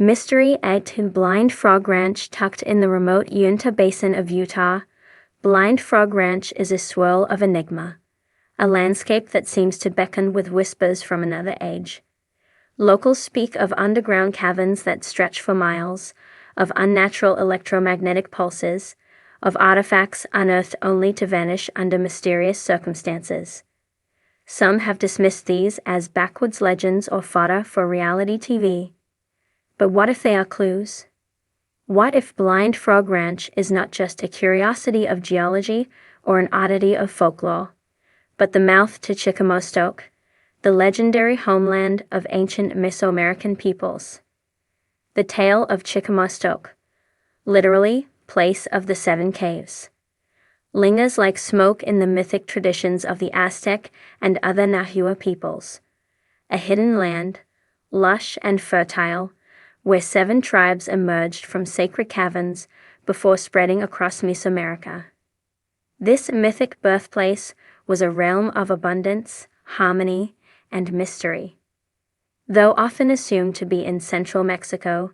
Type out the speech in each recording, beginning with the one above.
Mystery at Blind Frog Ranch. Tucked in the remote Uinta Basin of Utah, Blind Frog Ranch is a swirl of enigma, a landscape that seems to beckon with whispers from another age. Locals speak of underground caverns that stretch for miles, of unnatural electromagnetic pulses, of artifacts unearthed only to vanish under mysterious circumstances. Some have dismissed these as backwoods legends or fodder for reality TV. But what if they are clues? What if Blind Frog Ranch is not just a curiosity of geology or an oddity of folklore, but the mouth to Chicomoztoc, the legendary homeland of ancient Mesoamerican peoples? The tale of Chicomoztoc, literally, place of the seven caves, lingers like smoke in the mythic traditions of the Aztec and other Nahua peoples. A hidden land, lush and fertile, where 7 tribes emerged from sacred caverns before spreading across Mesoamerica. This mythic birthplace was a realm of abundance, harmony, and mystery. Though often assumed to be in central Mexico,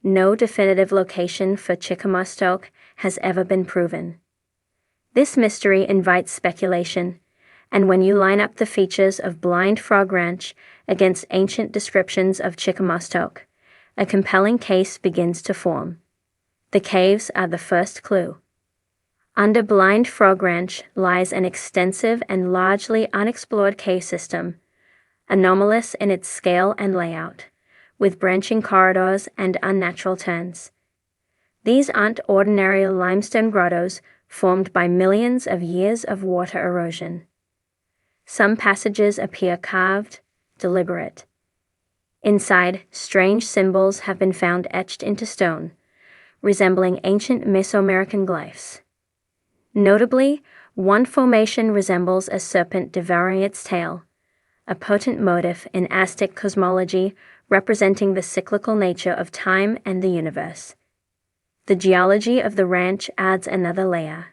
no definitive location for Chicomoztoc has ever been proven. This mystery invites speculation, and when you line up the features of Blind Frog Ranch against ancient descriptions of Chicomoztoc, a compelling case begins to form. The caves are the first clue. Under Blind Frog Ranch lies an extensive and largely unexplored cave system, anomalous in its scale and layout, with branching corridors and unnatural turns. These aren't ordinary limestone grottos formed by millions of years of water erosion. Some passages appear carved, deliberate. Inside, strange symbols have been found etched into stone, resembling ancient Mesoamerican glyphs. Notably, one formation resembles a serpent devouring its tail, a potent motif in Aztec cosmology representing the cyclical nature of time and the universe. The geology of the ranch adds another layer.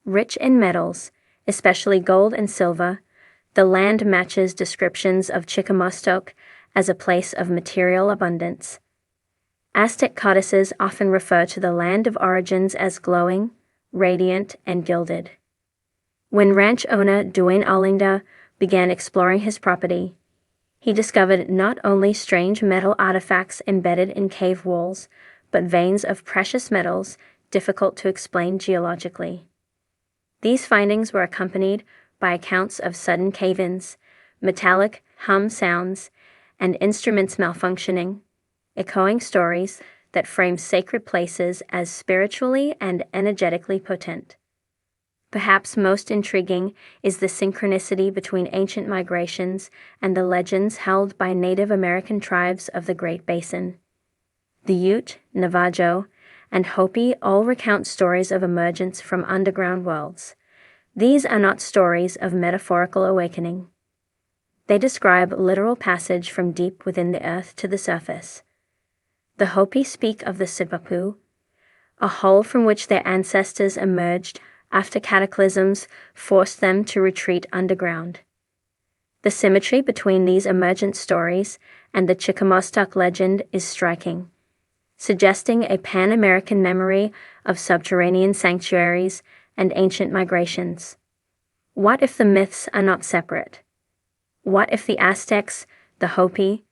Rich in metals, especially gold and silver, the land matches descriptions of Chicomoztoc as a place of material abundance. Aztec codices often refer to the land of origins as glowing, radiant, and gilded. When ranch owner Duane Olinda began exploring his property, he discovered not only strange metal artifacts embedded in cave walls, but veins of precious metals difficult to explain geologically. These findings were accompanied by accounts of sudden cave-ins, metallic hum sounds, and instruments malfunctioning, echoing stories that frame sacred places as spiritually and energetically potent. Perhaps most intriguing is the synchronicity between ancient migrations and the legends held by Native American tribes of the Great Basin. The Ute, Navajo, and Hopi all recount stories of emergence from underground worlds. These are not stories of metaphorical awakening. They describe literal passage from deep within the earth to the surface. The Hopi speak of the Sipapu, a hole from which their ancestors emerged after cataclysms forced them to retreat underground. The symmetry between these emergent stories and the Chicomoztoc legend is striking, suggesting a Pan-American memory of subterranean sanctuaries and ancient migrations. What if the myths are not separate? What if the Aztecs, the Hopi,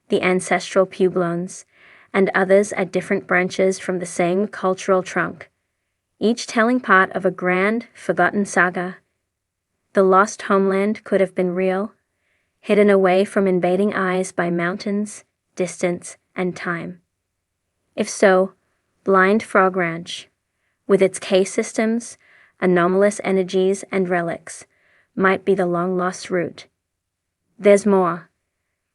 the ancestral Puebloans, and others are different branches from the same cultural trunk, each telling part of a grand, forgotten saga? The lost homeland could have been real, hidden away from invading eyes by mountains, distance, and time. If so, Blind Frog Ranch, with its cave systems, anomalous energies, and relics, might be the long-lost route. There's more.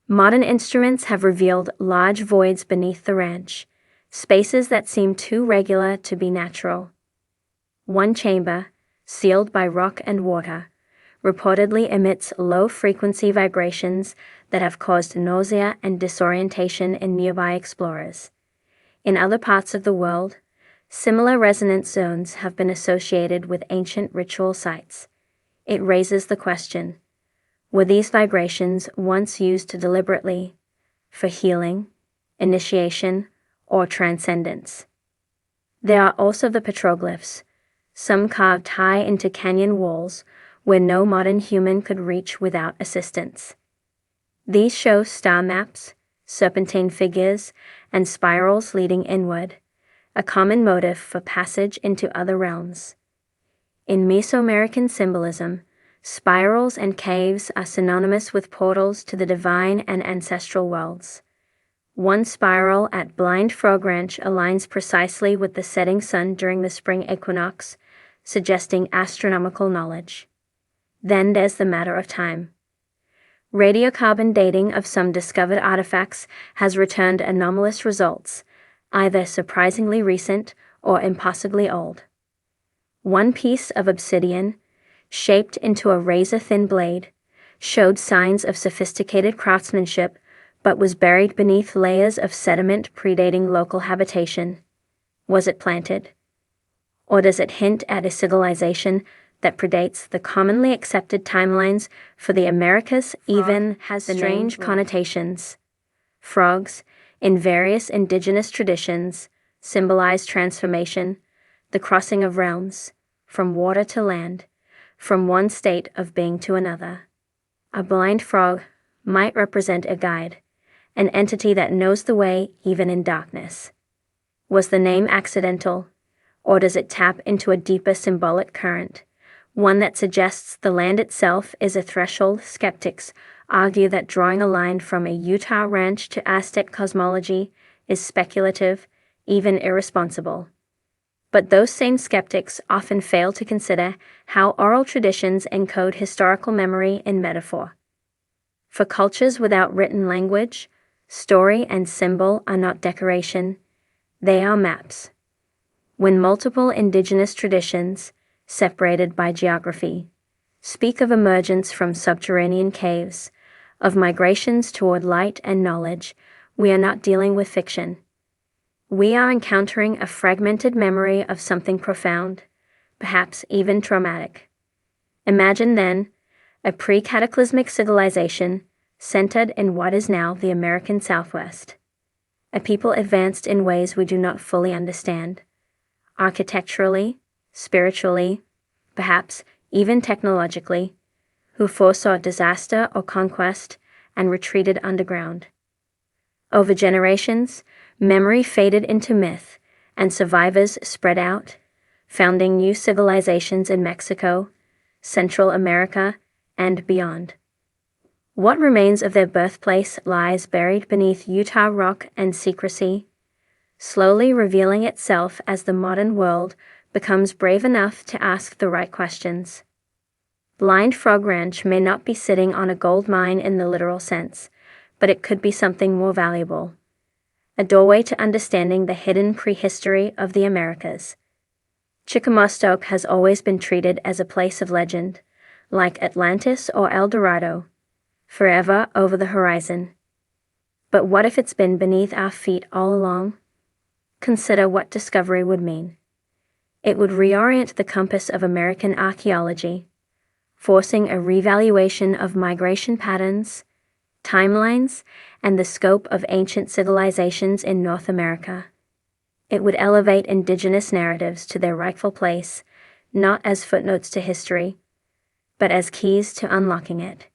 Modern instruments have revealed large voids beneath the ranch, spaces that seem too regular to be natural. One chamber, sealed by rock and water, reportedly emits low-frequency vibrations that have caused nausea and disorientation in nearby explorers. In other parts of the world, similar resonance zones have been associated with ancient ritual sites. It raises the question, were these vibrations once used deliberately, for healing, initiation, or transcendence. There are also the petroglyphs, some carved high into canyon walls where no modern human could reach without assistance. These show star maps, serpentine figures, and spirals leading inward, a common motive for passage into other realms. In Mesoamerican symbolism, spirals and caves are synonymous with portals to the divine and ancestral worlds. One spiral at Blind Frog Ranch aligns precisely with the setting sun during the spring equinox, suggesting astronomical knowledge. Then there's the matter of time. Radiocarbon dating of some discovered artifacts has returned anomalous results, either surprisingly recent or impossibly old. One piece of obsidian, shaped into a razor-thin blade, showed signs of sophisticated craftsmanship but was buried beneath layers of sediment predating local habitation. Was it planted? Or does it hint at a civilization that predates the commonly accepted timelines for the Americas? Even has strange connotations. Frogs, in various indigenous traditions, symbolize transformation, the crossing of realms, from water to land, from one state of being to another. A blind frog might represent a guide, an entity that knows the way even in darkness. Was the name accidental, or does it tap into a deeper symbolic current, one that suggests the land itself is a threshold? Skeptics argue that drawing a line from a Utah ranch to Aztec cosmology is speculative, even irresponsible. But those same skeptics often fail to consider how oral traditions encode historical memory in metaphor. For cultures without written language, story and symbol are not decoration, they are maps. When multiple indigenous traditions, separated by geography, speak of emergence from subterranean caves, of migrations toward light and knowledge, we are not dealing with fiction. We are encountering a fragmented memory of something profound, perhaps even traumatic. Imagine then, a pre-cataclysmic civilization centered in what is now the American Southwest. A people advanced in ways we do not fully understand, architecturally, spiritually, perhaps even technologically, who foresaw disaster or conquest and retreated underground. Over generations, memory faded into myth, and survivors spread out, founding new civilizations in Mexico, Central America, and beyond. What remains of their birthplace lies buried beneath Utah rock and secrecy, slowly revealing itself as the modern world becomes brave enough to ask the right questions. Blind Frog Ranch may not be sitting on a gold mine in the literal sense, but it could be something more valuable. A doorway to understanding the hidden prehistory of the Americas. Chicomoztoc has always been treated as a place of legend, like Atlantis or El Dorado, forever over the horizon. But what if it's been beneath our feet all along? Consider what discovery would mean. It would reorient the compass of American archaeology, forcing a revaluation of migration patterns, timelines, and the scope of ancient civilizations in North America. It would elevate indigenous narratives to their rightful place, not as footnotes to history, but as keys to unlocking it.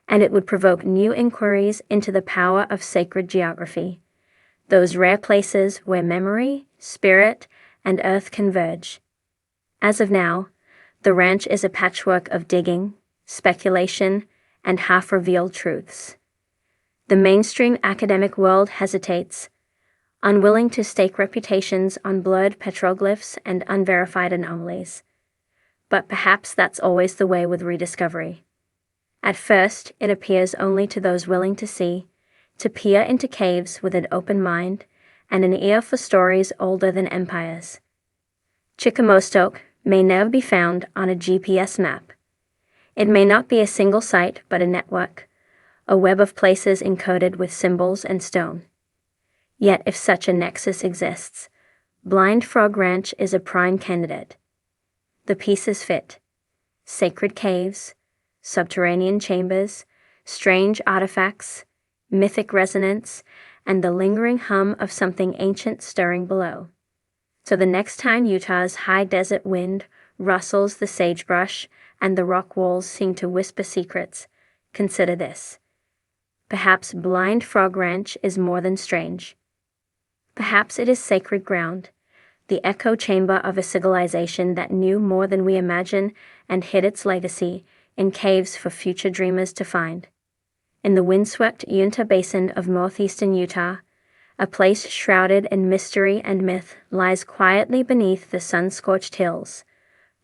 And it would provoke new inquiries into the power of sacred geography, those rare places where memory, spirit, and earth converge. As of now, the ranch is a patchwork of digging, speculation, and half-revealed truths. The mainstream academic world hesitates, unwilling to stake reputations on blurred petroglyphs and unverified anomalies. But perhaps that's always the way with rediscovery. At first, it appears only to those willing to see, to peer into caves with an open mind and an ear for stories older than empires. Chicomoztoc may never be found on a GPS map. It may not be a single site, but a network, a web of places encoded with symbols and stone. Yet if such a nexus exists, Blind Frog Ranch is a prime candidate. The pieces fit: sacred caves, subterranean chambers, strange artifacts, mythic resonance, and the lingering hum of something ancient stirring below. So the next time Utah's high desert wind rustles the sagebrush and the rock walls seem to whisper secrets, consider this. Perhaps Blind Frog Ranch is more than strange. Perhaps it is sacred ground, the echo chamber of a civilization that knew more than we imagine and hid its legacy in caves for future dreamers to find. In the windswept Uinta Basin of northeastern Utah, a place shrouded in mystery and myth lies quietly beneath the sun-scorched hills.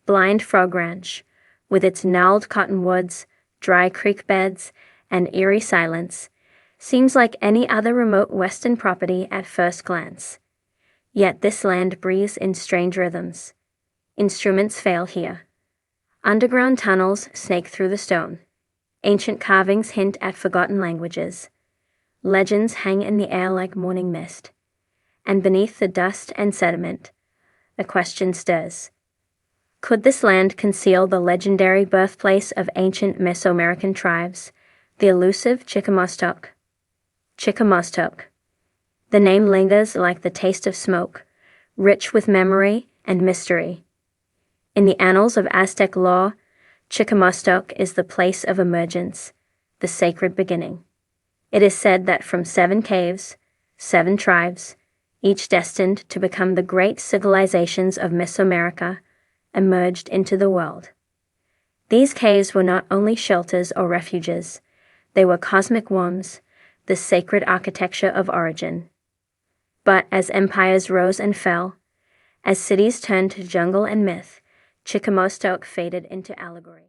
Blind Frog Ranch, with its gnarled cottonwoods, dry creek beds, and eerie silence, seems like any other remote western property at first glance. Yet this land breathes in strange rhythms. Instruments fail here. Underground tunnels snake through the stone. Ancient carvings hint at forgotten languages. Legends hang in the air like morning mist. And beneath the dust and sediment, a question stirs. Could this land conceal the legendary birthplace of ancient Mesoamerican tribes, the elusive Chicomoztoc? Chicomoztoc. The name lingers like the taste of smoke, rich with memory and mystery. In the annals of Aztec lore, Chicomoztoc is the place of emergence, the sacred beginning. It is said that from 7 caves, 7 tribes, each destined to become the great civilizations of Mesoamerica, emerged into the world. These caves were not only shelters or refuges, they were cosmic wombs, the sacred architecture of origin. But as empires rose and fell, as cities turned to jungle and myth, Chicomoztoc faded into allegory.